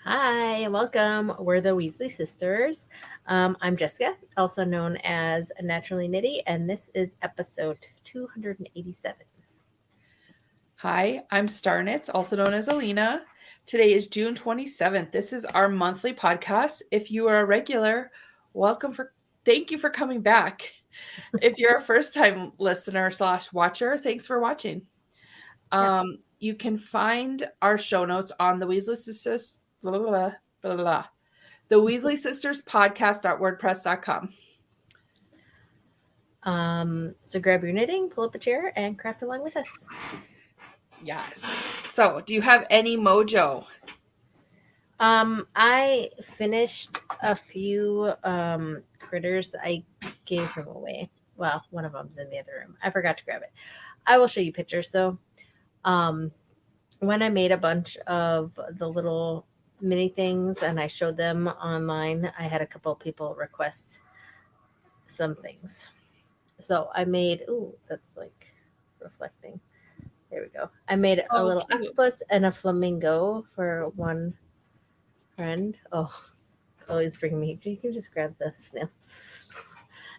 Hi, and welcome. We're the Weasley sisters. I'm Jessica, also known as Naturally Nitty, and this is episode 287. Hi, I'm Starnitz, also known as Allena. Today is June 27th. This is our monthly podcast. If you are a regular, thank you for coming back. If you're a first time listener slash watcher, thanks for watching. Yeah. You can find our show notes on the Weasley Sisters, blah, blah, blah, blah, blah, the Weasley Sisters podcast.wordpress.com. So grab your knitting, pull up a chair, and craft along with us. Yes. So, do you have any mojo? I finished a few critters. I gave them away. Well, one of them's in the other room. I forgot to grab it. I will show you pictures. So, um, when I made a bunch of the little mini things and I showed them online, I had a couple people request some things. So I made, ooh, that's like reflecting. There we go. I made a Oh, little cute. octopus and a flamingo for one friend. Oh, Chloe's bringing me. You can just grab the snail.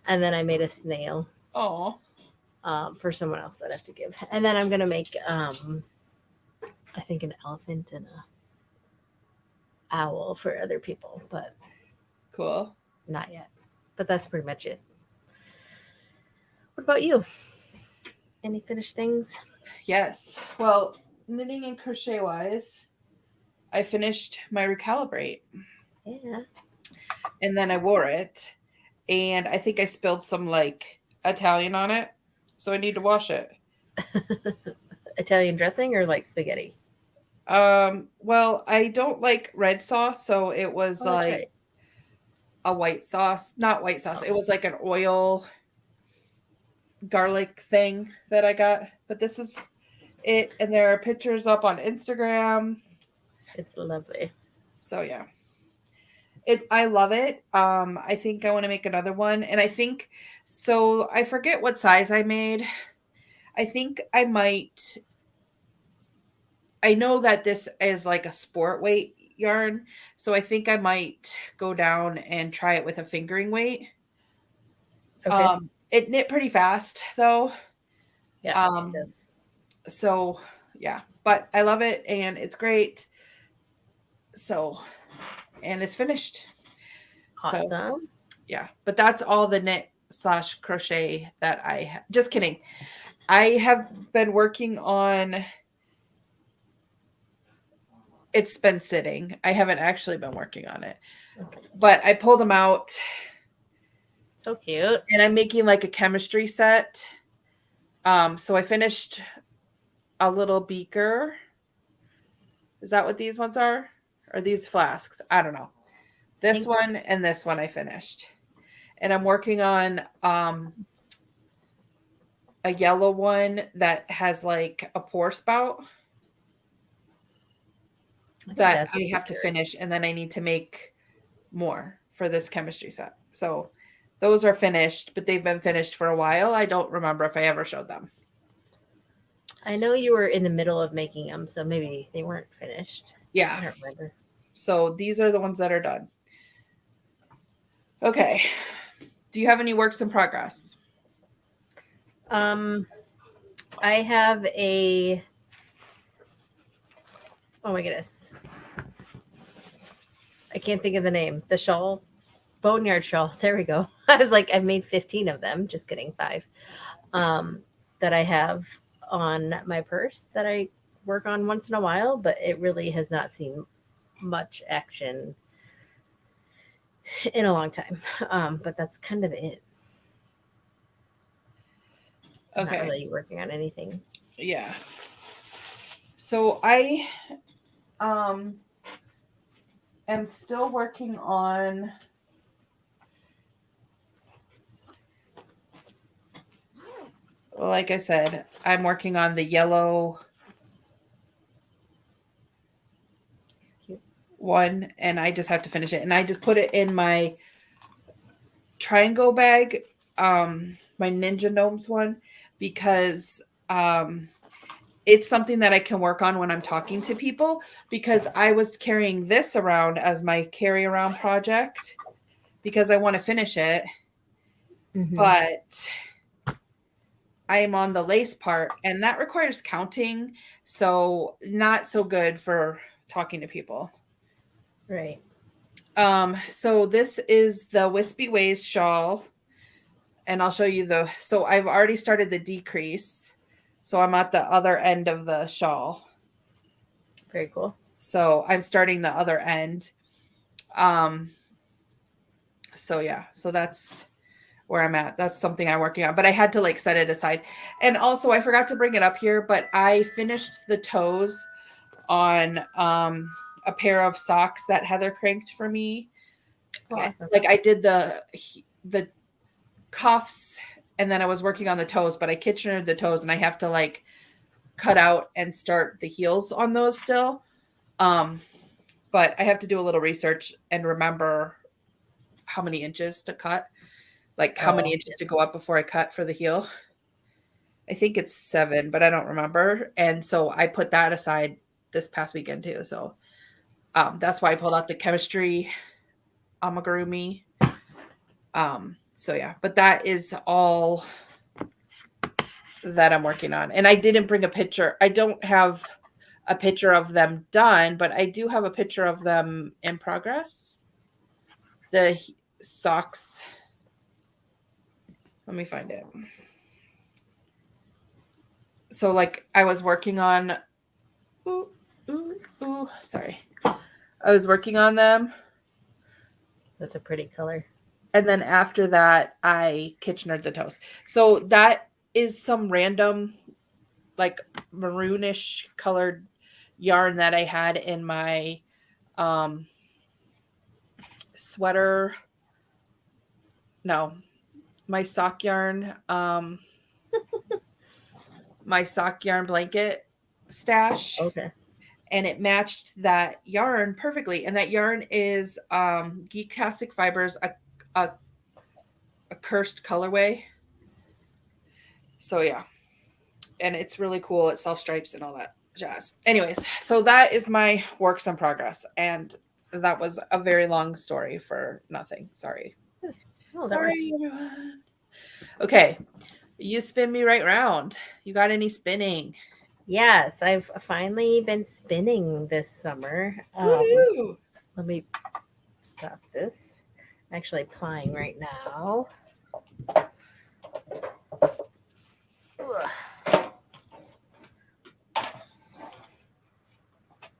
And then I made a snail Oh, for someone else that I have to give. And then I'm gonna make, I think, an elephant and a owl for other people, but cool. not yet. But that's pretty much it. What about you? Any finished things? Yes. Well, knitting and crochet wise, I finished my recalibrate Yeah. and then I wore it. And I think I spilled some like Italian on it. So I need to wash it. Italian dressing or like spaghetti? Well, I don't like red sauce, so it was Oh, that's like right. a white sauce, not white sauce. Oh, It was like an oil garlic thing that I got. But this is it, and there are pictures up on Instagram. it's lovely. So yeah. I love it. I think I want to make another one, and I think so. I forget what size I made. I think I might. I know that this is like a sport weight yarn, so I think I might go down and try it with a fingering weight. Okay. It knit pretty fast though. Yeah, it Um, does. so yeah, but I love it and it's great. So, and it's finished. So Awesome. yeah, but that's all the knit slash crochet that just kidding. I have been working on, it's been sitting. I haven't actually been working on it, Okay. but I pulled them out So cute. and I'm making like a chemistry set. So I finished a little beaker. Is that what these ones are? Or these flasks? I don't know. I This think one and this one I finished. And I'm working on a yellow one that has like a pour spout I think that that's a I have to beaker. finish, and then I need to make more for this chemistry set. So those are finished, but they've been finished for a while. I don't remember if I ever showed them. I know you were in the middle of making them, so maybe they weren't finished. Yeah. I don't remember. So these are the ones that are done. Okay. Do you have any works in progress? Um, I have a. Oh my goodness, I can't think of the name. The shawl, boneyard shawl. There we go. I was like, I've made 15 of them. Just kidding, 5. Um, that I have on my purse that I work on once in a while, but it really has not seen much action in a long time. But that's kind of it. I'm not Okay. really working on anything. Yeah. So I um am still working on, like I said, I'm working on the yellow Cute. one and I just have to finish it. And I just put it in my triangle bag, my Ninja Gnomes one, because it's something that I can work on when I'm talking to people, because I was carrying this around as my carry around project because I want to finish it, Mm-hmm. but I am on the lace part and that requires counting, so not so good for talking to people. Right. So this is the Wispy Ways shawl, and I'll show you so I've already started the decrease. So I'm at the other end of the shawl. Very cool. So I'm starting the other end. Um, so yeah, so that's where I'm at. That's something I'm working on, but I had to like set it aside. And also I forgot to bring it up here, but I finished the toes on a pair of socks that Heather cranked for me. Oh, awesome. Like I did the cuffs and then I was working on the toes, but I kitchenered the toes and I have to like cut out and start the heels on those still. Um, but I have to do a little research and remember how many inches to cut, like how many Oh, inches to go up before I cut for the heel. I think it's 7, but I don't remember. And so I put that aside this past weekend too. So that's why I pulled out the chemistry amigurumi. So yeah, but that is all that I'm working on. And I didn't bring a picture. I don't have a picture of them done, but I do have a picture of them in progress. The socks. Let me find it. So like I was working on sorry. I was working on them. that's a pretty color. And then after that, I kitchenered the toast. So that is some random, like maroonish colored yarn that I had in my um, sweater. No, my sock yarn. My sock yarn blanket stash. Okay. And it matched that yarn perfectly. And that yarn is Geektastic Fibers, a, a cursed colorway. So yeah, and it's really cool. It self stripes and all that jazz. Anyways, so that is my works in progress, and that was a very long story for nothing. Sorry. Oh, that works. Sorry, everyone. Okay, you spin me right round. You got any spinning? Yes, I've finally been spinning this summer. Woohoo! Let me stop this. I'm actually applying right now. Ugh.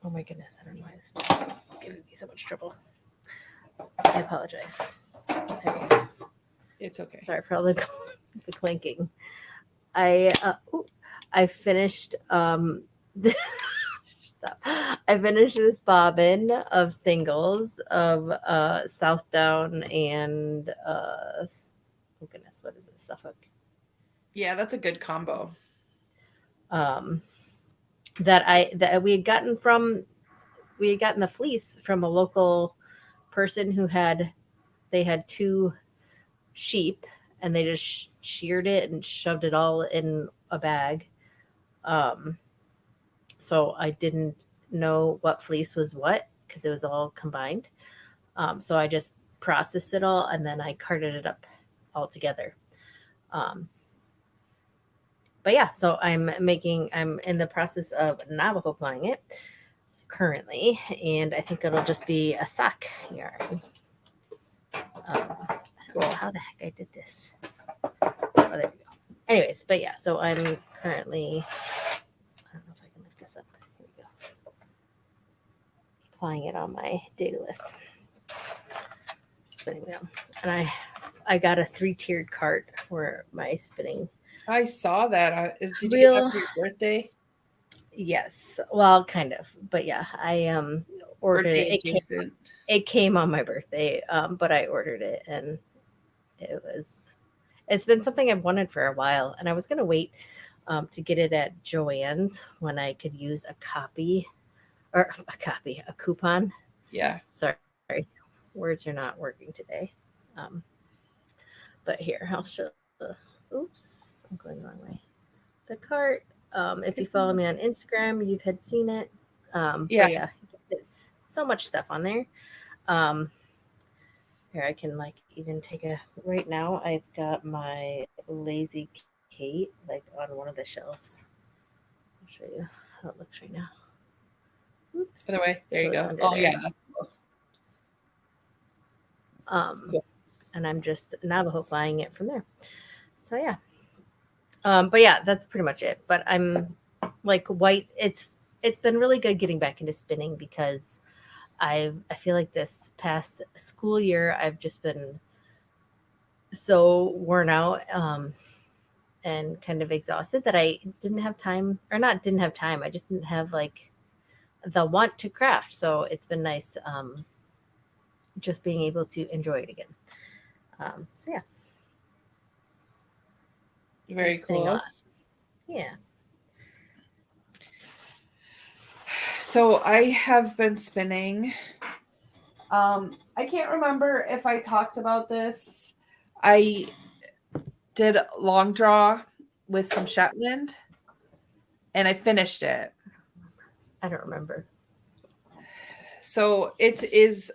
Oh my goodness, I don't know why this is giving me so much trouble. I apologize. There we go. It's okay. Sorry for all the, the clanking. I I finished stop. I finished this bobbin of singles of South Down and oh goodness, what is it? Suffolk. Yeah, that's a good combo. Um that we had gotten the fleece from a local person who had they had two sheep and they just sheared it and shoved it all in a bag. Um, so I didn't know what fleece was what because it was all combined. So I just processed it all and then I carted it up all together. Um, but yeah, so I'm in the process of Navajo applying it currently, and I think it'll just be a sock yarn. I don't know how the heck I did this. Oh, there we go. Anyways, but yeah, so I'm currently, I don't know if I can lift this up. Here we go. Applying it on my data list. Spinning wheel. And I got a 3-tiered cart for my spinning. I saw that. Did you get Wheel. that for your birthday? Yes. Well, kind of. But yeah, I ordered Birthday it. adjacent. It came on my birthday, but I ordered it and it's been something I've wanted for a while, and I was gonna wait to get it at Joann's when I could use a coupon. Yeah. Sorry, words are not working today. Um, but here, I'll show. Oops, I'm going the wrong way. The cart. If you follow me on Instagram, you've had seen it. Yeah. But yeah, it's so much stuff on there. Um, Here I can like even take a right now. I've got my Lazy Kate like on one of the shelves. I'll show you how it looks right now. Oops. By the way, So there you it's go. under Oh there. yeah, that's cool. Um, Cool. and I'm just Navajo flying it from there. So yeah. But yeah, that's pretty much it. But I'm like white. It's been really good getting back into spinning because I feel like this past school year I've just been so worn out and kind of exhausted that I didn't have time, or not didn't have time. I just didn't have like the want to craft. So it's been nice just being able to enjoy it again. So yeah, been Very spinning a cool. lot. Yeah. So I have been spinning. I can't remember if I talked about this. I did long draw with some Shetland and I finished it. I don't remember. So it is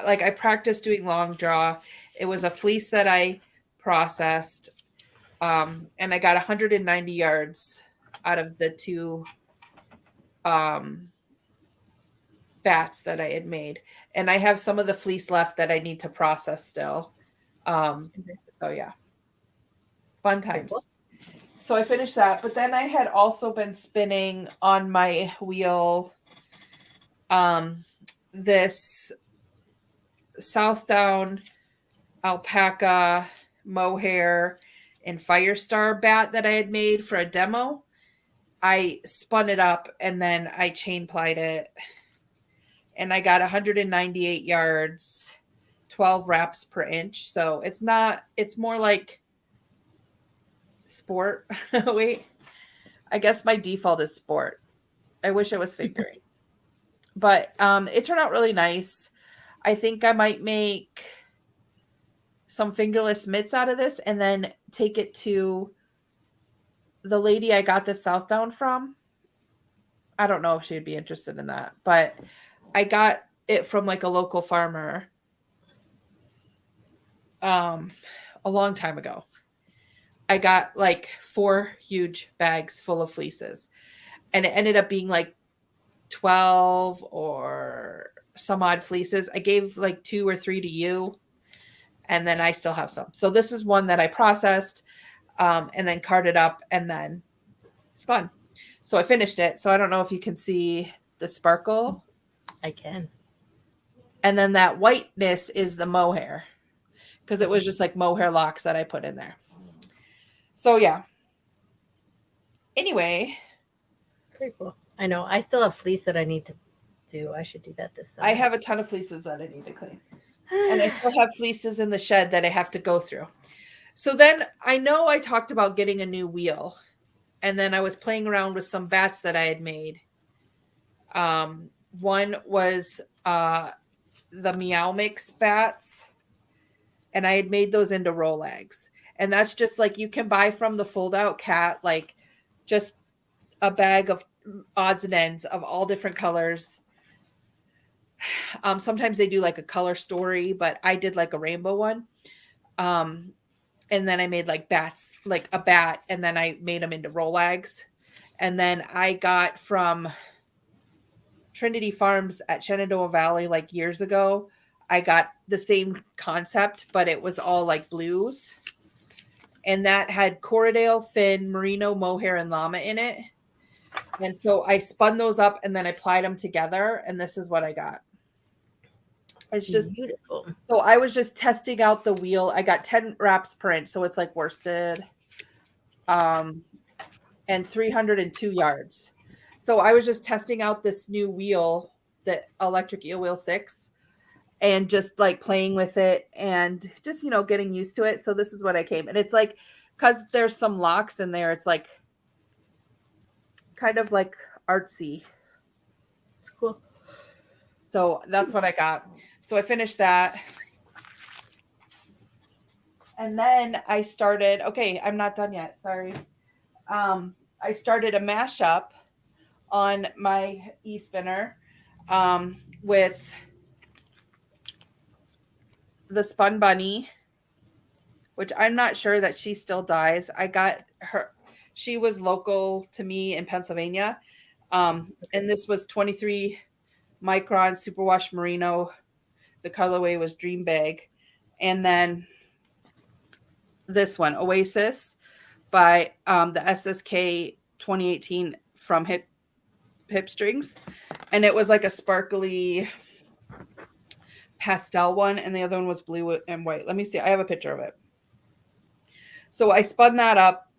like I practiced doing long draw. It was a fleece that I processed, and I got 190 yards out of the two um, bats that I had made. And I have some of the fleece left that I need to process still. So yeah, fun Very cool. times. So I finished that, but then I had also been spinning on my wheel um, this Southdown alpaca mohair and firestar bat that I had made for a demo. I spun it up and then I chain plied it and I got 198 yards, 12 wraps per inch. So it's not, it's more like sport. Wait, I guess my default is sport. I wish it was fingering, but it turned out really nice. I think I might make some fingerless mitts out of this and then take it to the lady I got this Southdown from. I don't know if she'd be interested in that, but I got it from like a local farmer um a long time ago. I got like 4 huge bags full of fleeces and it ended up being like 12 or some odd fleeces. I gave like 2 or 3 to you and then I still have some. So this is one that I processed and then carded up and then spun. So I finished it. So I don't know if you can see the sparkle. I can. And then that whiteness is the mohair because it was just like mohair locks that I put in there. So yeah. Anyway, Very cool. I know. I still have fleece that I need to do. I should do that this I summer. have a ton of fleeces that I need to clean. And I still have fleeces in the shed that I have to go through. So then I know I talked about getting a new wheel. And then I was playing around with some bats that I had made. One was the Meow Mix bats, and I had made those into roll eggs. And that's just like you can buy from the fold out cat, like just a bag of odds and ends of all different colors. Sometimes they do like a color story, but I did like a rainbow one. Um, and then I made like bats, like a bat, and then I made them into roll eggs. And then I got from Trinity Farms at Shenandoah Valley like years ago. I got the same concept, but it was all like blues. And that had Corriedale, Finn, Merino, Mohair, and Llama in it. And so I spun those up and then I plied them together, and this is what I got. It's just Beautiful. so I was just testing out the wheel. I got 10 wraps per inch, so it's like worsted, and 302 yards. So I was just testing out this new wheel, the electric eel wheel 6, and just like playing with it and just getting used to it. So this is what I came, and it's like because there's some locks in there, it's like kind of like artsy. It's cool. So that's what I got. So I finished that. And then I started, okay, I'm not done yet. Sorry. I started a mashup on my e-spinner with the Spun Bunny, which I'm not sure that she still dyes. I got her, she was local to me in Pennsylvania. And this was 23 micron superwash merino. The colorway was Dream Bag. And then this one, Oasis, by the SSK 2018 from Hip Strings. And it was like a sparkly pastel one, and the other one was blue and white. Let me see. I have a picture of it. So I spun that up.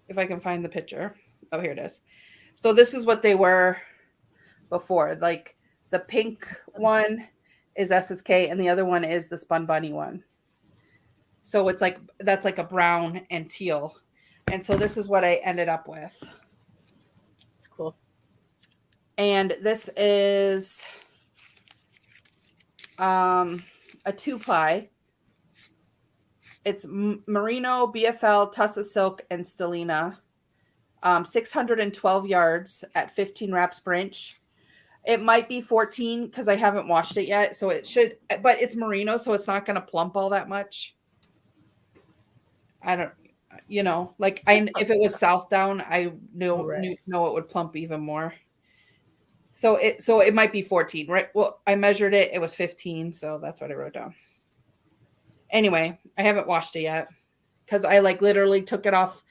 If I can find the picture. Oh, here it is. So this is what they were before. Like the pink one is SSK and the other one is the Spun Bunny one. So it's like that's like a brown and teal. And so this is what I ended up with. It's cool. And this is a 2-ply. It's merino, BFL, Tussa Silk, and Stellina. 612 yards at 15 wraps per inch. It might be 14 because I haven't washed it yet. So it should, but it's merino, so it's not going to plump all that much. I don't, like if it was South Down, I know it would plump even more. So it might be 14, right? Well, I measured it. It was 15. So that's what I wrote down. Anyway, I haven't washed it yet because I like literally took it off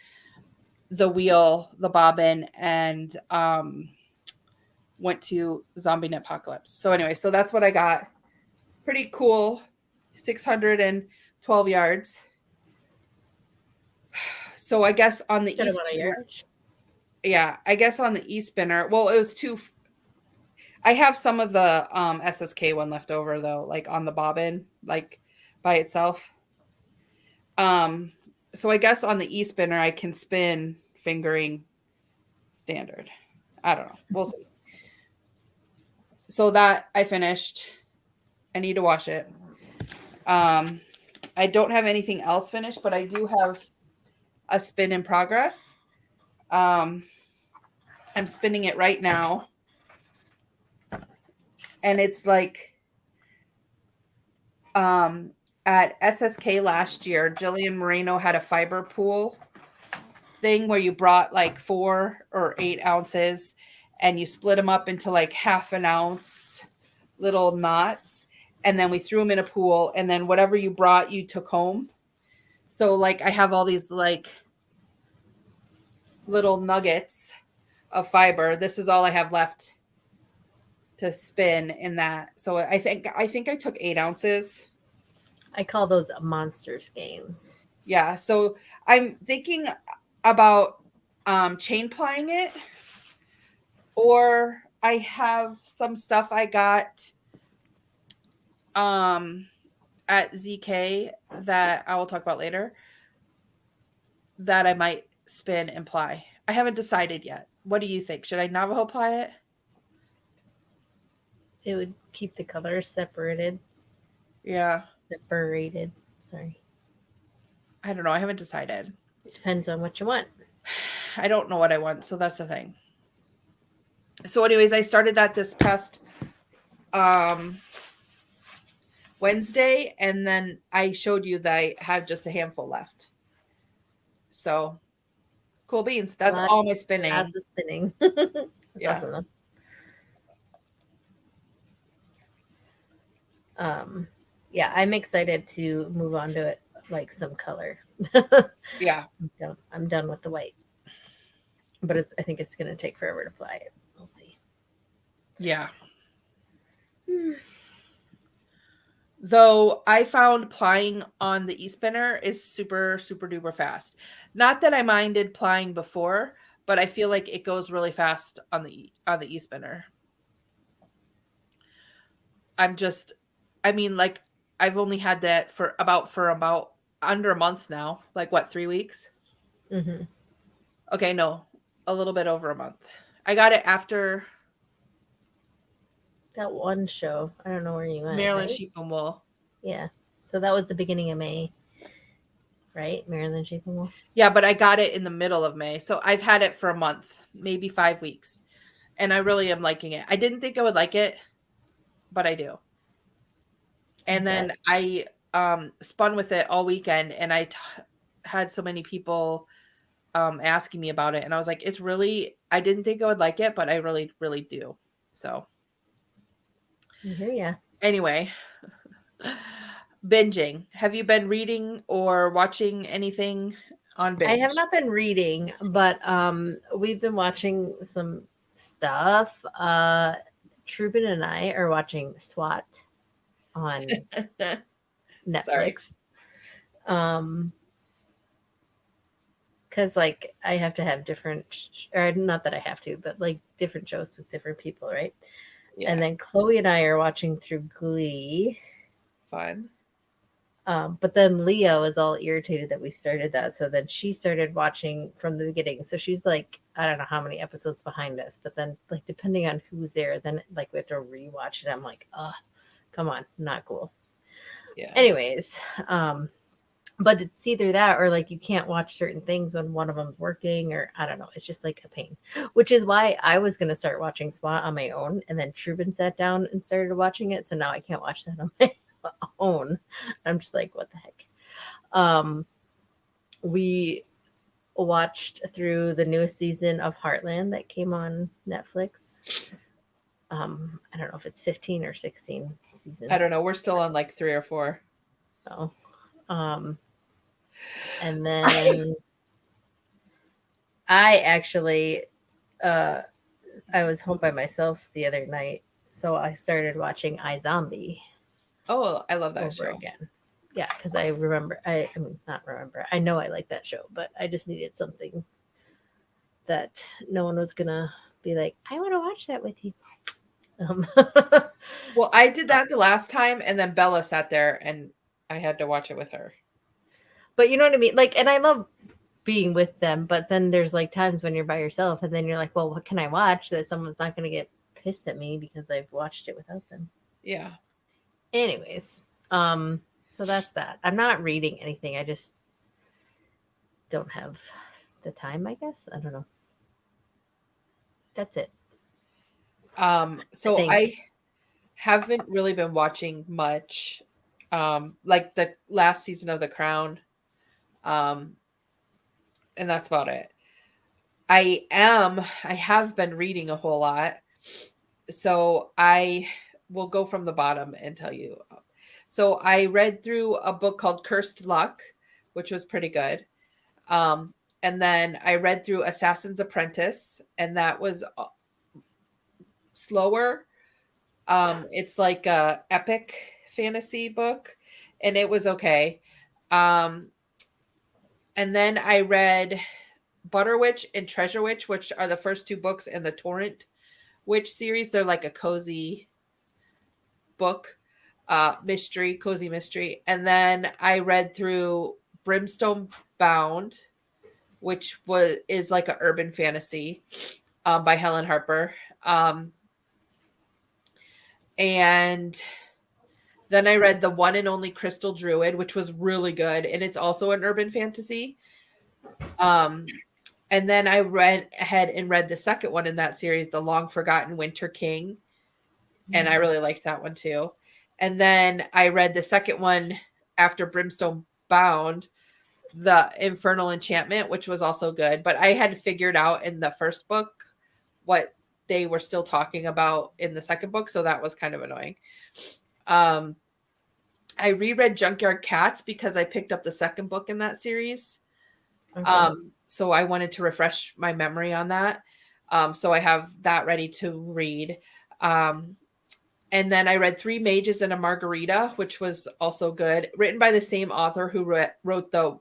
the wheel, the bobbin, and went to Zombie Knitpocalypse. So anyway, so that's what I got. Pretty cool. 612 yards. So I guess on the e-spinner, yeah, I guess on the e-spinner, well, it was two. I have some of the SSK one left over though, like on the bobbin, like by itself. So I guess on the e-spinner I can spin fingering standard. I don't know. We'll see. So that I finished. I need to wash it. I don't have anything else finished, but I do have a spin in progress. I'm spinning it right now. And it's like at SSK last year, Jillian Moreno had a fiber pool thing where you brought like 4 or 8 ounces and you split them up into like half an ounce little knots. And then we threw them in a pool. And then whatever you brought, you took home. So like I have all these like little nuggets of fiber. This is all I have left to spin in that. So I think I took 8 ounces. I call those monster skeins. Yeah. So I'm thinking about chain plying it, or I have some stuff I got at ZK that I will talk about later that I might spin and ply. I haven't decided yet. What do you think? Should I Navajo ply it? It would keep the colors separated. Yeah. Separated. Sorry. I don't know. I haven't decided. It depends on what you want. I don't know what I want, so that's the thing. So anyways, I started that this past Wednesday, and then I showed you that I have just a handful left. So cool beans. That's all my spinning. That's the spinning. That's yeah. Awesome. Yeah, I'm excited to move on to it, like some color. Yeah. I'm done with the white. But I think it's going to take forever to ply it. We'll see. Yeah. Though I found plying on the e-spinner is super, super duper fast. Not that I minded plying before, but I feel like it goes really fast on the e-spinner. Like I've only had that for about under a month now. Like what, 3 weeks? Mm-hmm. Okay, no, a little bit over a month. I got it after that one show. I don't know where you went. Maryland Sheep and Wool. Yeah. So that was the beginning of May. right? Marilyn Shaping Wolf. Yeah, but I got it in the middle of May. So I've had it for a month, maybe 5 weeks. And I really am liking it. I didn't think I would like it, but I do. And Okay. then I spun with it all weekend, and had so many people asking me about it, and I was like, it's really, I didn't think I would like it, but I really, really do. So I hear ya. anyway, binging. Have you been reading or watching anything on I have binge? not been reading, but we've been watching some stuff. Trubin and I are watching SWAT on Sorry. Netflix. Um, because like I have to have different, or not that I have to, but like different shows with different people, right? And Yeah, then Chloe and I are watching through Glee. fun. But then Leo is all irritated that we started that. So then she started watching from the beginning. So she's like, I don't know how many episodes behind us. But then, like, depending on who's there, then like we have to rewatch it. I'm like, come on, not cool. Yeah. Anyways, but it's either that or like you can't watch certain things when one of them's working, or I don't know. It's just like a pain, which is why I was going to start watching SWAT on my own. And then Trubin sat down and started watching it. So now I can't watch that on my own. I'm just like, what the heck? We watched through the newest season of Heartland that came on Netflix. I don't know if it's 15 or 16 I season. don't know. We're still on like 3 or 4. Oh, um, and then I actually, uh, I was home by myself the other night, so I started watching iZombie Oh, I love that over show. again. Yeah, because I remember, I mean, not remember. I know I like that show, but I just needed something that no one was gonna be like, I want to watch that with you. Um, Well, I did that the last time, and then Bella sat there, and I had to watch it with her. but you know what I mean? Like, and I love being with them, but then there's like times when you're by yourself, and then you're like, well, what can I watch that someone's not going to get pissed at me because I've watched it without them? Yeah. Anyways, so that's that. I'm not reading anything. I just don't have the time, I guess. I don't know. That's it, I So I think. haven't really been watching much. Like the last season of The Crown. Um, and that's about it. I have been reading a whole lot. So I will go from the bottom and tell you. So I read through a book called Cursed Luck, which was pretty good. Um, and then I read through Assassin's Apprentice, and that was slower. It's like a epic fantasy book, and it was okay. Um, and then I read Butter Witch and Treasure Witch, which are the first 2 books in the Torrent Witch series. They're like a cozy book, mystery, cozy mystery. And then I read through Brimstone Bound, which is like an urban fantasy by Helen Harper. And then I read The One and Only Crystal Druid, which was really good, and it's also an urban fantasy. Um, and then I read ahead and read the second one in that series, The Long Forgotten Winter King, and I really liked that one too. And then I read the second one after Brimstone Bound, The Infernal Enchantment, which was also good, but I had figured out in the first book what they were still talking about in the second book, so that was kind of annoying. Um, I reread Junkyard Cats because I picked up the second book in that series. Okay. So I wanted to refresh my memory on that. So I have that ready to read. Um, and then I read Three Mages and a Margarita, which was also good, written by the same author who wrote the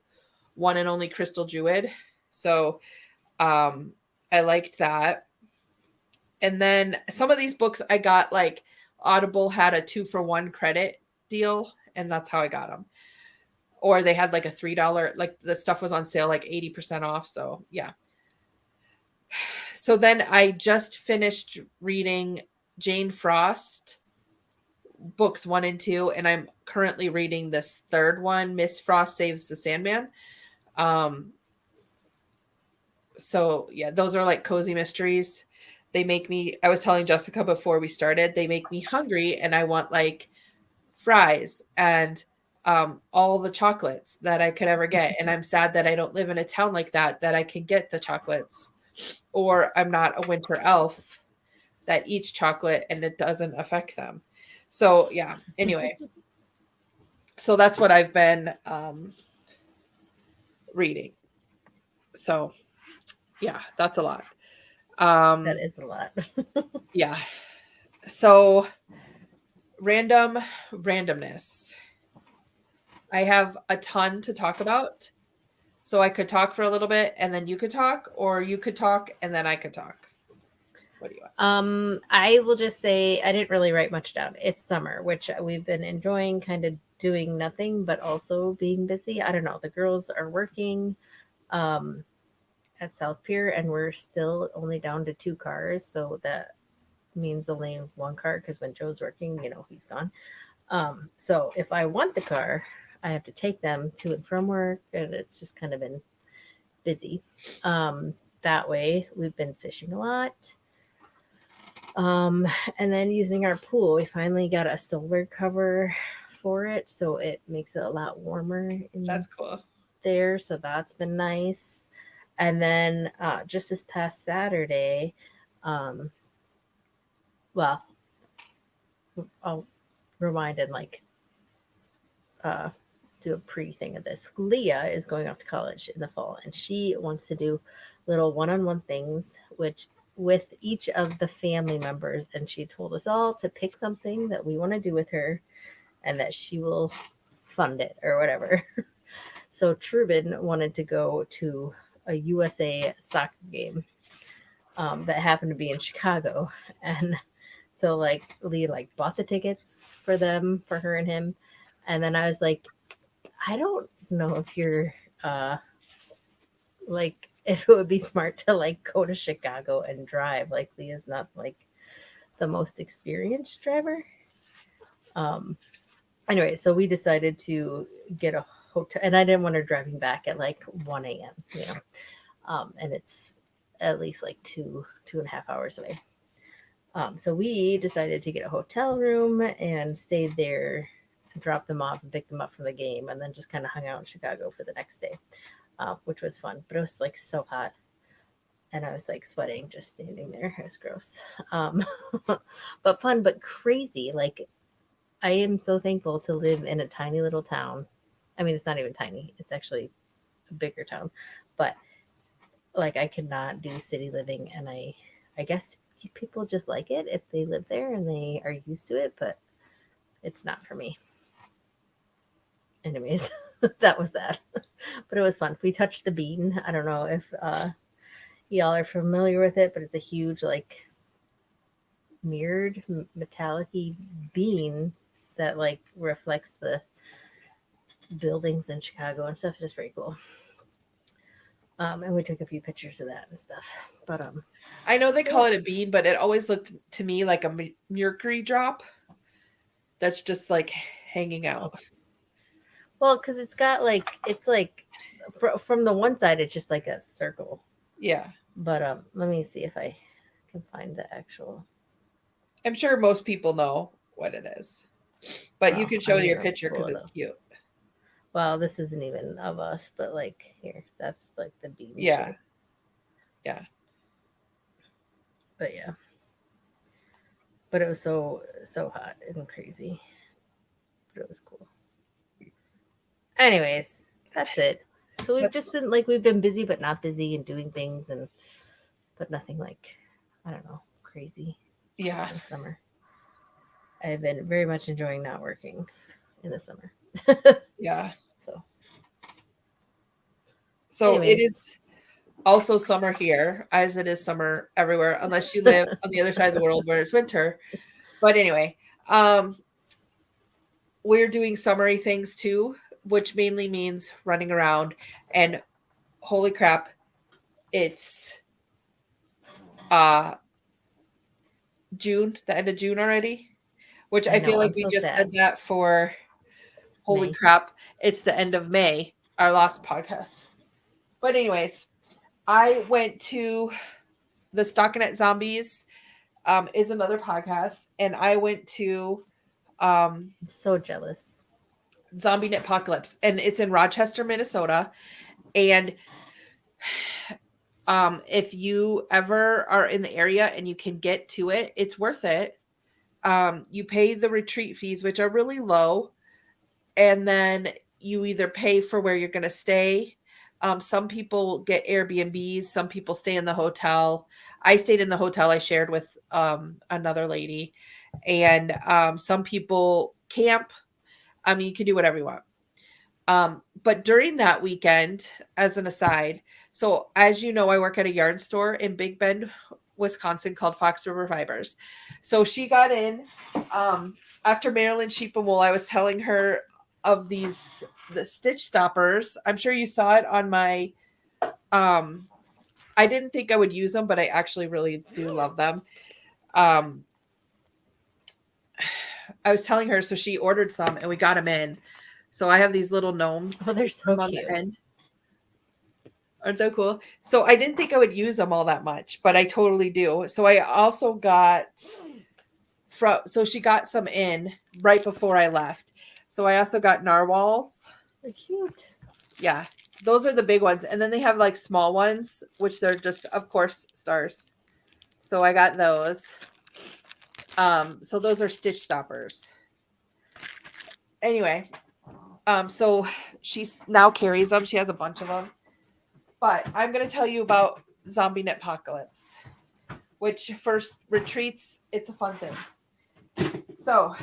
One and Only Crystal Druid. So I liked that. And then some of these books I got, like Audible had a 2-for-1 credit deal, and that's how I got them. Or they had like a $3, like the stuff was on sale like 80% off. So yeah. So then I just finished reading Jane Frost, books 1 and 2, and I'm currently reading this third one, Miss Frost Saves the Sandman. Um, so yeah, those are like cozy mysteries. They make me, I was telling Jessica before we started, they make me hungry and I want like fries and all the chocolates that I could ever get. And I'm sad that I don't live in a town like that I can get the chocolates. Or I'm not a winter elf that eats chocolate and it doesn't affect them. So yeah, anyway. So that's what I've been reading. So yeah, that's a lot. That Um is a lot. yeah. So randomness. I have a ton to talk about. So I could talk for a little bit and then you could talk, or you could talk and then I could talk. What do you want? I will just say I didn't really write much down. It's summer, which we've been enjoying, kind of doing nothing, but also being busy. I don't know. The girls are working um, at South Pier, and we're still only down to 2 cars. So that means only 1 car because when Joe's working, he's gone. So if I want the car, I have to take them to and from work, and it's just kind of been busy. That way, we've been fishing a lot. Um, and then using our pool, we finally got a solar cover for it, so it makes it a lot warmer in That's cool. there. So that's been nice. And then just this past Saturday, um, well, I'll rewind and uh, do a pre thing of this. Leah is going off to college in the fall, and she wants to do little one-on-one things, which with each of the family members. And she told us all to pick something that we want to do with her, and that she will fund it or whatever. So Truman wanted to go to a USA soccer game that happened to be in Chicago, and so Lee bought the tickets for them, for her and him, and then I was like, I don't know if you're if it would be smart to go to Chicago and drive. Like Lee is not the most experienced driver. Um anyway, so we decided to get a hotel, and I didn't want her driving back at 1 a.m., and it's at least 2.5 hours away. So we decided to get a hotel room and stayed there, drop them off and pick them up from the game, and then just kind of hung out in Chicago for the next day, which was fun. But it was so hot, and I was sweating just standing there. It was gross, um, but fun, but crazy. I am so thankful to live in a tiny little town. I mean, it's not even tiny; it's actually a bigger town, but I could not do city living, and I guess people just like it if they live there and they are used to it, but it's not for me. Anyways, that was that. But it was fun. We touched the bean. I don't know if y'all are familiar with it, but it's a huge mirrored metallic bean that reflects the buildings in Chicago and stuff. It's pretty cool. And we took a few pictures of that and stuff. But I know they call it a bean, but it always looked to me like a mercury drop that's just hanging out. well, because it's got from the one side, it's just like a circle. Yeah. But let me see if I can find the actual. I'm sure most people know what it is. But you Well, can show I'm your gonna picture pull because it it's up. cute. Well, this isn't even of us, but here, that's the bean Yeah. shape. Yeah. But yeah, but it was so hot and crazy. But it was cool. Anyways, that's it. So we've just been we've been busy but not busy and doing things, and but nothing I don't know, crazy. Yeah. It's been summer. I've been very much enjoying not working in the summer. Yeah. So So it anyways, is also summer here, as it is summer everywhere, unless you live on the other side of the world where it's winter. But anyway, um, we're doing summery things too, which mainly means running around. And holy crap, it's uh June, the end of June already. which I I feel know. like I'm we so just said sad. that for holy May. crap, it's the end of May, our last podcast. But anyways, I went to the Stockinette Zombies is another podcast, and I went to I'm so jealous. Zombie Knit Apocalypse, and it's in Rochester, Minnesota. And if you ever are in the area and you can get to it, it's worth it. You pay the retreat fees, which are really low, and then you either pay for where you're going to stay. Some people get Airbnbs, some people stay in the hotel. I stayed in the hotel I shared with another lady, and some people camp. I mean, you can do whatever you want. But during that weekend, as an aside, so as you know, I work at a yarn store in Big Bend, Wisconsin called Fox River Fibers. So she got in after Maryland Sheep and Wool. I was telling her of the stitch stoppers. I'm sure you saw it on my I didn't think I would use them, but I actually really do love them. I was telling her, so she ordered some and we got them in. So I have these little gnomes Oh, they're so on cute. the end. Aren't they cool? So I didn't think I would use them all that much, but I totally do. So I also got so she got some in right before I left. So I also got narwhals. They're cute. Yeah, those are the big ones. And then they have like small ones, which they're just, of course, stars. So I got those. So those are stitch stoppers. Anyway, so she now carries them. She has a bunch of them. But I'm going to tell you about Zombie Knit Apocalypse, which first retreats, it's a fun thing. So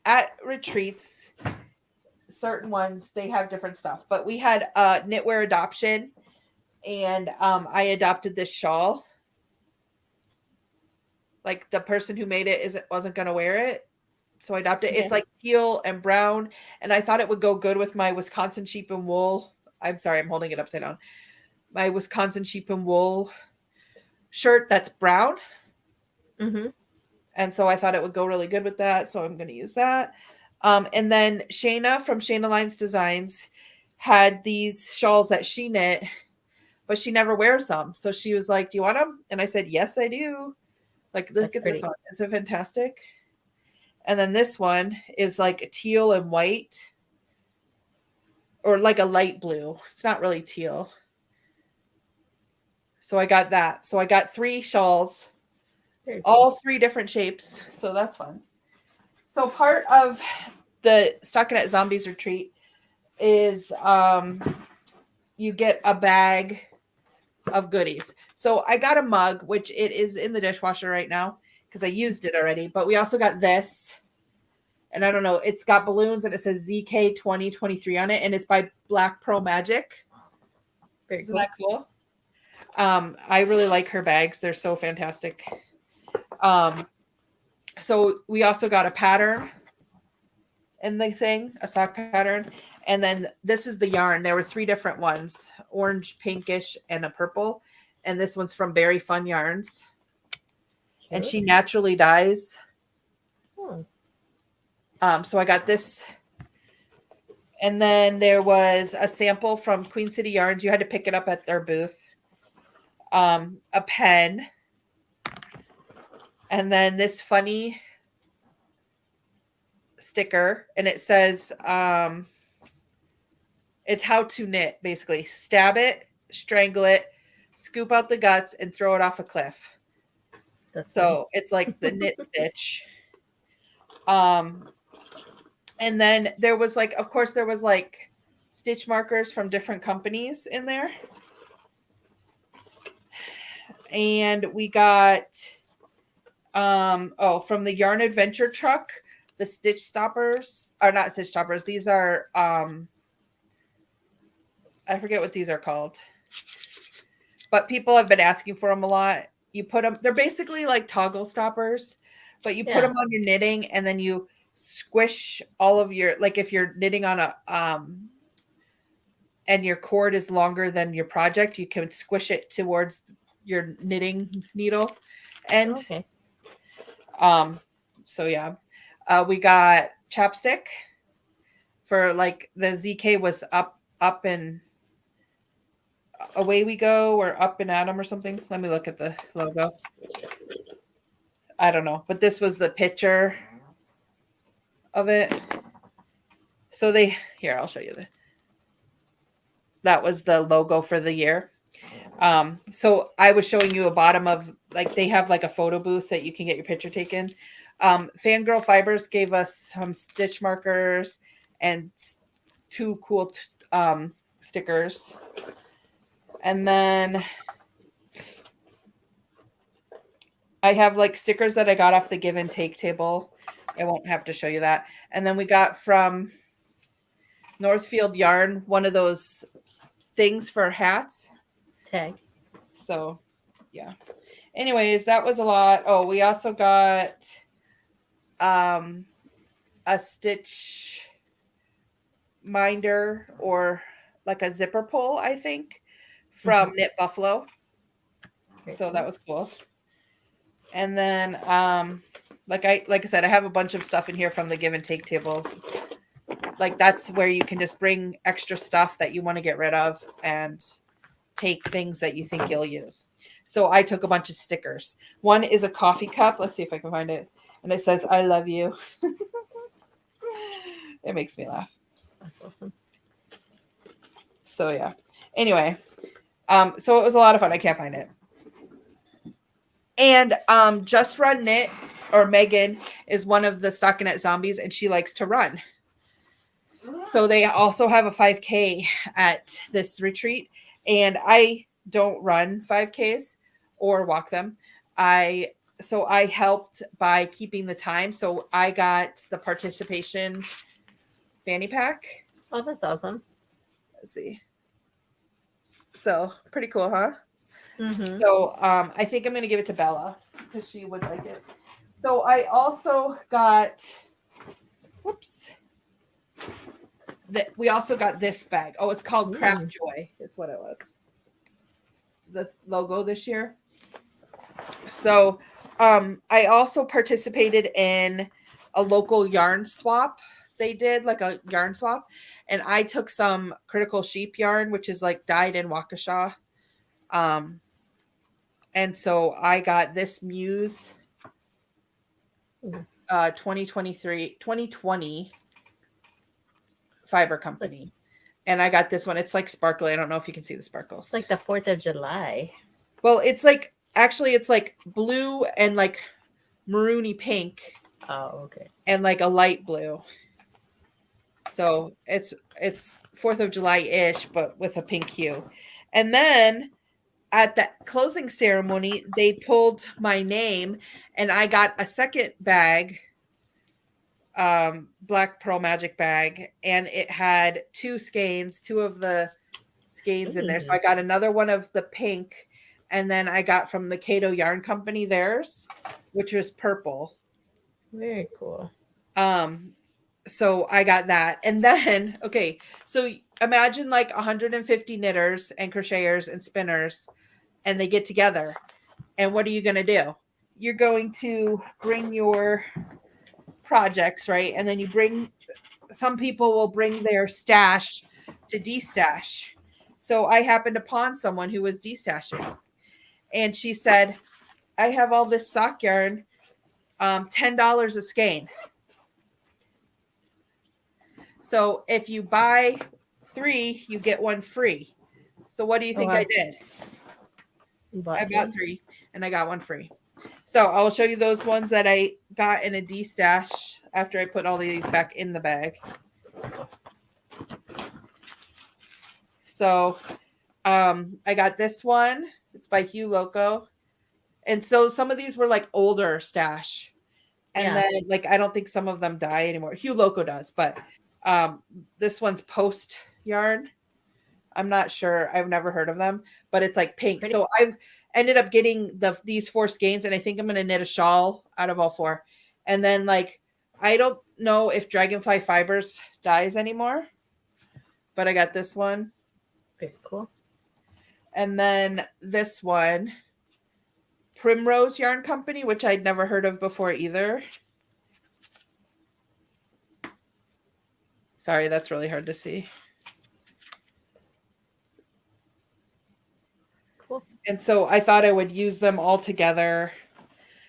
at retreats, certain ones, they have different stuff. But we had a knitwear adoption, and I adopted this shawl. Like the person who made it wasn't going to wear it. So I adopted it. Okay. It's like teal and brown. And I thought it would go good with my Wisconsin sheep and wool. I'm sorry, I'm holding it upside down. My Wisconsin sheep and wool shirt that's brown. Mm-hmm. And so I thought it would go really good with that. So I'm going to use that. And then Shayna from Shayna Lines Designs had these shawls that she knit, but she never wears them. So she was like, "Do you want them?" And I said, "Yes, I do." Like, look That's at pretty. this one. Is it fantastic? And then this one is like a teal and white, or like a light blue. It's not really teal. So I got that. So I got 3 shawls, Very cool. all 3 different shapes. So that's fun. So part of the Stockinette Zombies retreat is you get a bag of goodies. So I got a mug, which it is in the dishwasher right now because I used it already. But we also got this. And I don't know, it's got balloons and it says ZK 2023 on it. And it's by Black Pearl Magic. Very Isn't cool. that cool? I really like her bags. They're so fantastic. So we also got a pattern in the thing, a sock pattern. And then this is the yarn. There were 3 different ones, orange, pinkish, and a purple. And this one's from Berry Fun Yarns. Cute. And she naturally dyes. Hmm. So I got this. And then there was a sample from Queen City Yarns. You had to pick it up at their booth. A pen. And then this funny sticker. And it says, it's how to knit, basically. Stab it, strangle it, scoop out the guts, and throw it off a cliff. That's so it's like the knit stitch. And then there was like, of course, there was like stitch markers from different companies in there. And we got, from the Yarn Adventure truck, the stitch stoppers, are not stitch stoppers. These are, I forget what these are called, but people have been asking for them a lot. You put them, they're basically like toggle stoppers, but you put them on your knitting and then you squish all of your, like if you're knitting on a, and your cord is longer than your project, you can squish it towards your knitting needle end. Okay. So yeah, we got chapstick for like the ZK was up and away we go or up and atom or something. Let me look at the logo. I don't know, but this was the picture of it. So they here, I'll show you that was the logo for the year. So I was showing you a bottom of like they have like a photo booth that you can get your picture taken. Fangirl Fibers gave us some stitch markers and two cool stickers. And then I have like stickers that I got off the give and take table. I won't have to show you that. And then we got from Northfield Yarn one of those things for hats. Tag. So, yeah. Anyways, that was a lot. Oh, we also got a stitch minder or like a zipper pull, I think, from Knit Buffalo. So that was cool. And then like I said, I have a bunch of stuff in here from the give and take table. Like that's where you can just bring extra stuff that you want to get rid of and take things that you think you'll use. So I took a bunch of stickers. One is a coffee cup. Let's see if I can find it. And it says, I love you. It makes me laugh. That's awesome. So yeah. Anyway, so it was a lot of fun. I can't find it. And Just Run Knit or Megan is one of the stockinette zombies and she likes to run. So they also have a 5K at this retreat. And I don't run 5Ks or walk them. So I helped by keeping the time. So I got the participation fanny pack. Oh, that's awesome. Let's see. So pretty cool, huh? Mm-hmm. So I think I'm going to give it to Bella because she would like it. So I also got, we also got this bag. Oh, it's called Craft Joy is what it was. The logo this year. So I also participated in a local yarn swap. They did like a yarn swap. And I took some Critical Sheep yarn, which is like dyed in Waukesha. And so I got this Muse 2020 fiber company. And I got this one. It's like sparkly. I don't know if you can see the sparkles. It's like the 4th of July. Well, it's like actually it's like blue and like maroony pink. Oh, okay. And like a light blue. So it's 4th of July-ish, but with a pink hue. And then at the closing ceremony, they pulled my name and I got a second bag, Black Pearl Magic bag, and it had two of the skeins in there. So I got another one of the pink, and then I got from the Cato Yarn Company theirs, which was purple. Very cool. So I got that. And then, okay, so imagine like 150 knitters and crocheters and spinners, and they get together. And what are you going to do? You're going to bring your projects, right? And then some people will bring their stash to destash. So I happened upon someone who was destashing. And she said, I have all this sock yarn, $10 a skein. So if you buy 3, you get 1 free. So what do you think I did? I bought 3 and I got 1 free. So I will show you those ones that I got in a destash after I put all these back in the bag. So I got this one. It's by Hugh Loco. And so some of these were like older stash. And then like I don't think some of them die anymore. Hugh Loco does, but this one's Post yarn. I'm not sure. I've never heard of them, but it's like pink. So I've ended up getting these 4 skeins, and I think I'm going to knit a shawl out of all 4. And then like, I don't know if Dragonfly Fibers dies anymore, but I got this one. Very cool. And then this one, Primrose Yarn Company, which I'd never heard of before either. Sorry, that's really hard to see. Cool. And so I thought I would use them all together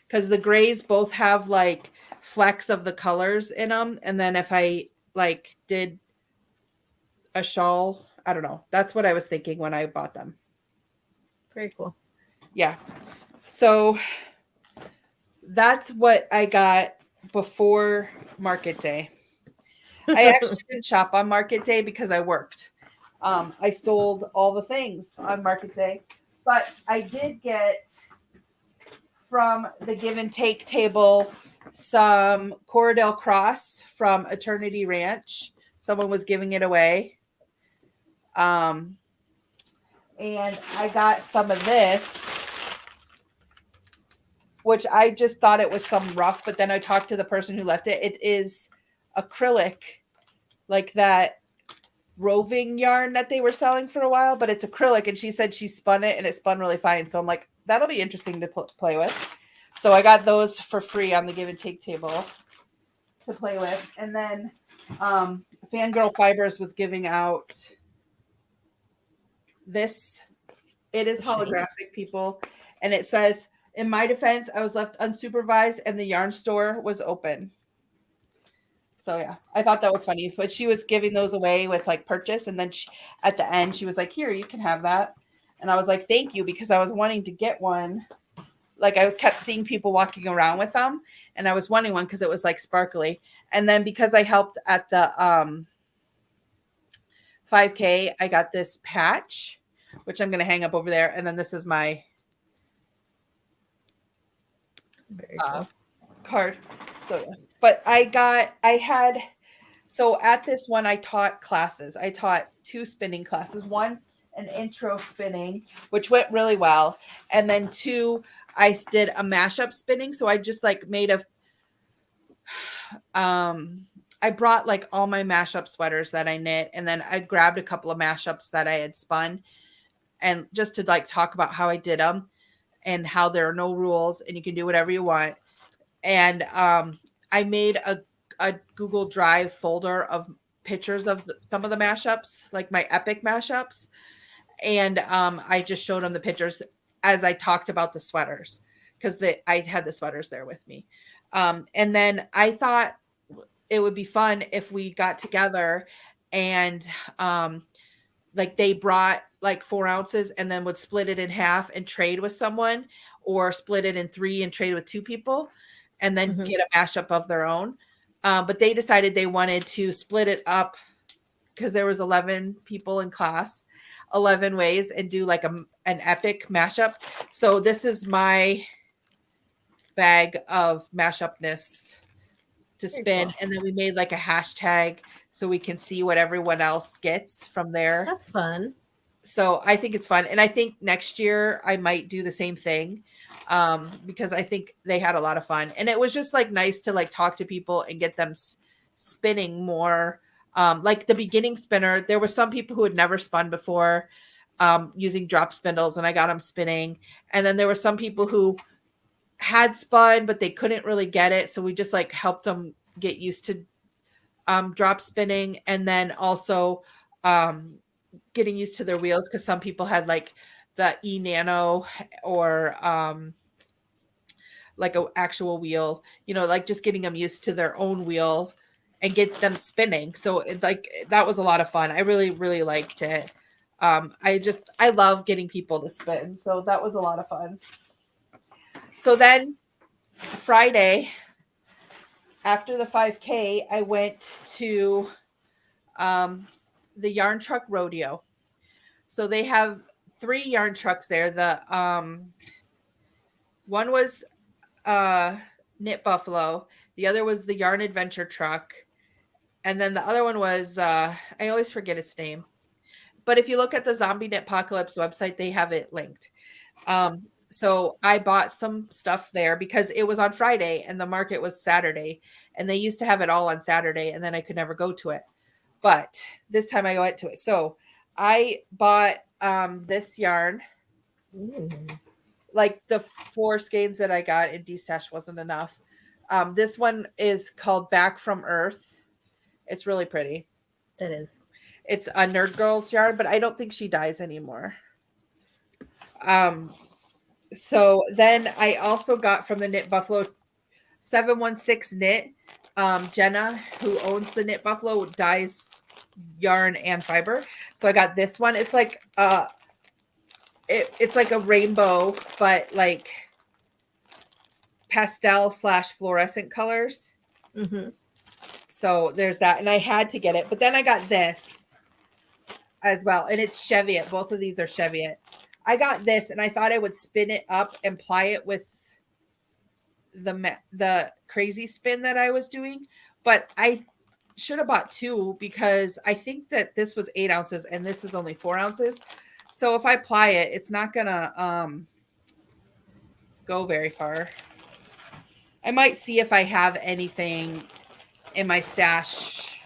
because the grays both have like flecks of the colors in them. And then if I like did a shawl, I don't know. That's what I was thinking when I bought them. Very cool. Yeah. So that's what I got before market day. I actually didn't shop on market day because I worked. I sold all the things on market day, but I did get from the give and take table some Corridel Cross from Eternity Ranch. Someone was giving it away. And I got some of this, which I just thought it was some rough, but then I talked to the person who left it. It is acrylic, like that roving yarn that they were selling for a while, but it's acrylic. And she said she spun it and it spun really fine. So I'm like, that'll be interesting to play with. So I got those for free on the give and take table to play with. And then Fangirl Fibers was giving out this. It is holographic, people. And it says, in my defense, I was left unsupervised and the yarn store was open. So yeah, I thought that was funny. But she was giving those away with like purchase. And then at the end, she was like, here, you can have that. And I was like, thank you, because I was wanting to get one. Like I kept seeing people walking around with them. And I was wanting one because it was like sparkly. And then because I helped at the 5K, I got this patch, which I'm going to hang up over there. And then this is my Very cool. card. So, but so at this one, I taught classes. I taught 2 spinning classes. One, an intro spinning, which went really well. And then 2, I did a mashup spinning. So I just like made I brought like all my mashup sweaters that I knit, and then I grabbed a couple of mashups that I had spun, and just to like talk about how I did them and how there are no rules and you can do whatever you want. And I made a Google Drive folder of pictures of some of the mashups, like my epic mashups. And I just showed them the pictures as I talked about the sweaters, because I had the sweaters there with me. And then I thought it would be fun if we got together and like they brought like 4 ounces and then would split it in half and trade with someone, or split it in 3 and trade with 2 people, and then get a mashup of their own. But they decided they wanted to split it up because there was 11 people in class, 11 ways, and do like an epic mashup. So this is my bag of mashupness to spin. Cool. And then we made like a hashtag so we can see what everyone else gets from there. That's fun. So I think it's fun. And I think next year I might do the same thing, because I think they had a lot of fun. And it was just like nice to like talk to people and get them spinning more. Like the beginning spinner, there were some people who had never spun before, using drop spindles, and I got them spinning. And then there were some people who had spun, but they couldn't really get it. So we just like helped them get used to drop spinning. And then also getting used to their wheels, because some people had like the e-nano or like an actual wheel, like just getting them used to their own wheel and get them spinning. So that was a lot of fun. I really, really liked it. I love getting people to spin. So that was a lot of fun. So then Friday, after the 5K, I went to the Yarn Truck Rodeo. So they have 3 yarn trucks there. The one was Knit Buffalo. The other was the Yarn Adventure Truck. And then the other one was, I always forget its name. But if you look at the Zombie Knit Apocalypse website, they have it linked. So I bought some stuff there because it was on Friday and the market was Saturday. And they used to have it all on Saturday, and then I could never go to it. But this time I went to it. So I bought this yarn. Ooh. Like the 4 skeins that I got in D-Stash wasn't enough. This one is called Back from Earth. It's really pretty. That is. It's a nerd girl's yarn, but I don't think she dyes anymore. So then I also got from the Knit Buffalo 716 Knit. Jenna, who owns the Knit Buffalo, dyes yarn and fiber. So I got this one. It's like it's like a rainbow, but like pastel / fluorescent colors. Mm-hmm. So there's that, and I had to get it. But then I got this as well, and it's Cheviot. Both of these are Cheviot. I got this, and I thought I would spin it up and ply it with the crazy spin that I was doing, but I should have bought two because I think that this was 8 ounces and this is only 4 ounces. So if I ply it, it's not gonna go very far. I might see if I have anything in my stash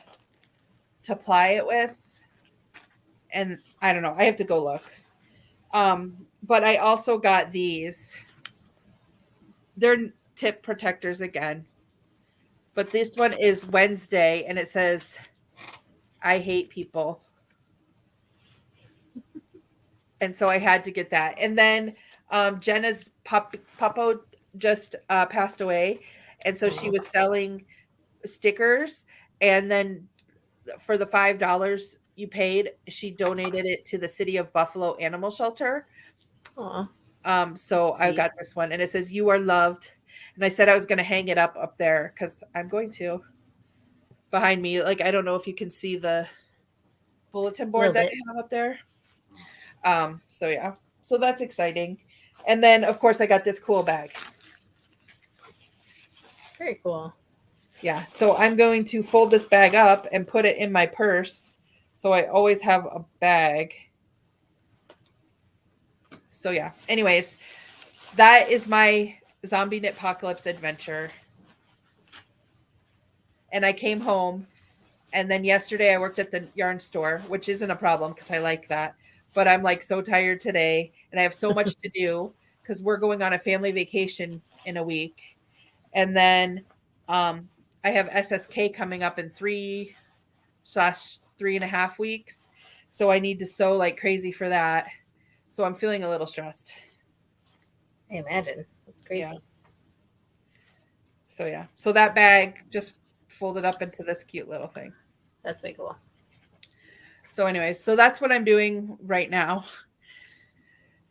to ply it with, and I don't know. I have to go look. But I also got these. They're tip protectors again. But this one is Wednesday, and it says, I hate people. And so I had to get that. And then Jenna's puppo just passed away. And so she was selling stickers. And then for the $5 you paid, she donated it to the City of Buffalo Animal Shelter. Aw. So I got this one, and it says, "You are loved." And I said I was going to hang it up there because I'm going to. Behind me, like I don't know if you can see the bulletin board that I have up there. So yeah, so that's exciting. And then of course I got this cool bag. Very cool. Yeah, so I'm going to fold this bag up and put it in my purse, so I always have a bag. So yeah. Anyways, that is my zombie knit apocalypse adventure. And I came home, and then yesterday I worked at the yarn store, which isn't a problem because I like that. But I'm like so tired today, and I have so much to do because we're going on a family vacation in a week. And then I have SSK coming up in 3/3.5 weeks. So I need to sew like crazy for that. So I'm feeling a little stressed. I imagine. That's crazy. Yeah. So yeah. So that bag just folded up into this cute little thing. That's way cool. So anyways, so that's what I'm doing right now,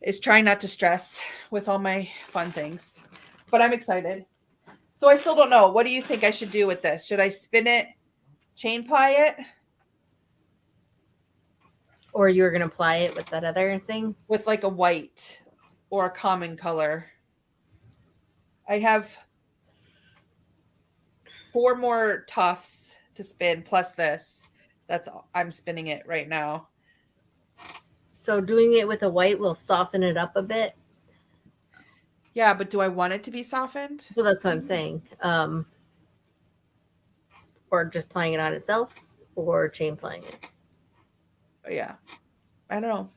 is trying not to stress with all my fun things. But I'm excited. So I still don't know. What do you think I should do with this? Should I spin it, chain ply it? Or you were going to ply it with that other thing? With like a white or a common color. I have 4 more tufts to spin plus this. I'm spinning it right now. So doing it with a white will soften it up a bit. Yeah, but do I want it to be softened? Well, that's what I'm saying. Or just plying it on itself, or chain plying it. Yeah. I don't know.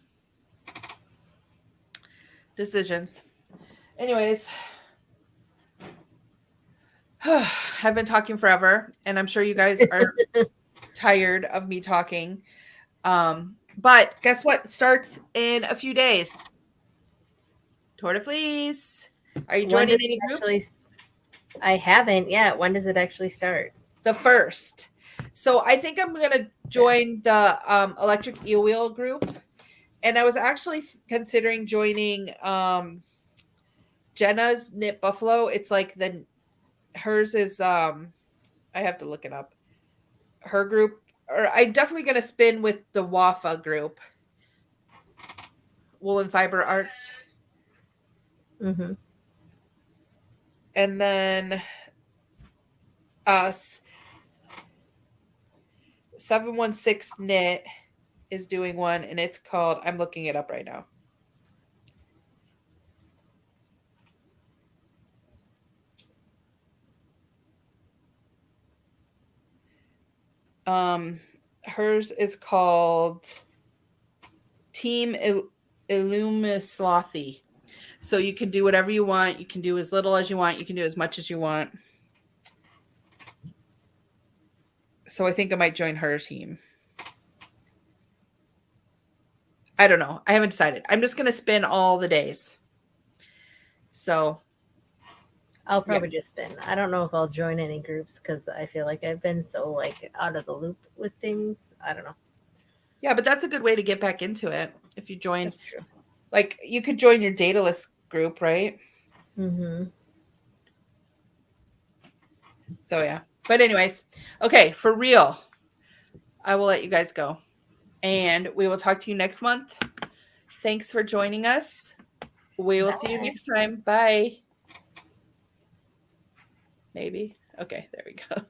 Decisions. Anyways, I've been talking forever, and I'm sure you guys are tired of me talking. But guess what? Starts in a few days. Tour de Fleece. Are you joining any groups? I haven't yet. When does it actually start? The 1st. So I think I'm going to join the electric eel wheel group. And I was actually considering joining Jenna's Knit Buffalo. It's like hers is I have to look it up. Her group, or I'm definitely going to spin with the WAFA group. Woolen Fiber Arts. Mm-hmm. And then 716 Knit is doing one, and it's called, I'm looking it up right now. Hers is called Team Illumislothy. So you can do whatever you want. You can do as little as you want. You can do as much as you want. So I think I might join her team. I don't know. I haven't decided. I'm just going to spin all the days. So I'll yeah. probably just spin. I don't know if I'll join any groups because I feel like I've been so like out of the loop with things. I don't know. Yeah, but that's a good way to get back into it. If you join, That's true. like you could join your Daedalus group, right? Mm-hmm. So yeah. But anyways, okay, for real, I will let you guys go. And we will talk to you next month. Thanks for joining us. We will see you Bye. next time. Bye. Maybe. Okay, there we go.